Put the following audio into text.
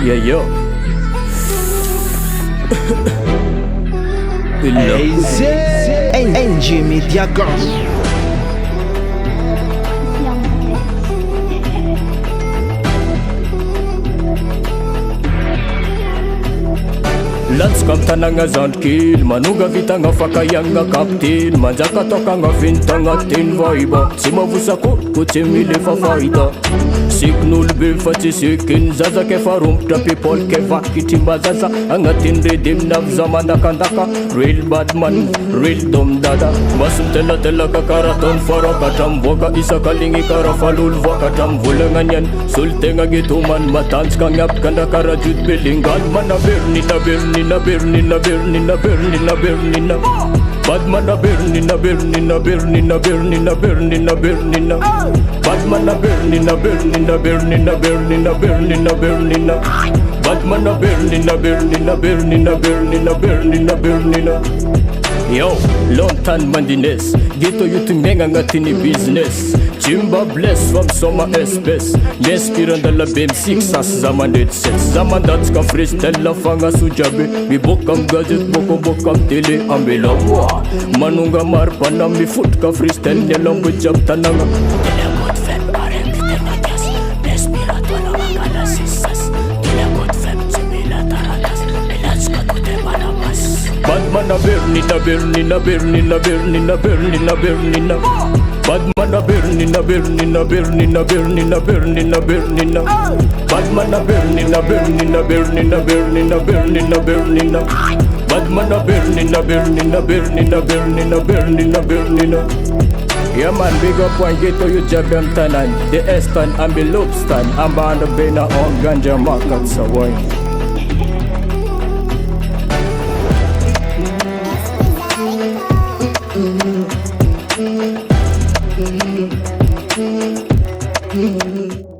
Yeah, yo. Nouveauté Gasy. Lats kam tanagna zandkely manonga vitagna fakaiagna kaptely manjaka tokagna vintagna teny vaiba tsy mavosako ko tsy milefa fahita sikin'olo be fa tsy sikiny zaza ke fa rombotra people ke vakitry mba zaza agnatiny redemina zamandakandaka real badman real domdada masontelatelaka kara taony farakatra mivoaka isakaligny kara falolo voakatra mivolagnagnany solotegna getomany matanjaka agnapikandraka kara judy belingal manabernina bernina bernina bernina bernina bernina badmana bernina bernina bernina bernina bernina bernina badmana bernina bernina bernina bernina bernina bernina badmana bernina bernina bernina bernina bernina bernina. Yo, long time mandines Gito yutumbenga agnatiny business Jimba bless fa misoma espèce Miinspirandala BM6 sasy za mandrety sets za mandatsika freestyle fagnasojabe miboaka am gazety bokaboka am télé ambela moa manonga maripana mifotroka freestyle ny alambo jiaby tanagna Badmana bernina bernina bernina bernina bernina bernina badmana bernina bernina bernina bernina bernina bernina badmana bernina bernina bernina bernina bernina bernina badmana bernina bernina bernina bernina bernina bernina. Yeah man, big up one ghetto you jabem tanan the Estan and the Lobstan amband bena on ganja market so why Mm-hmm.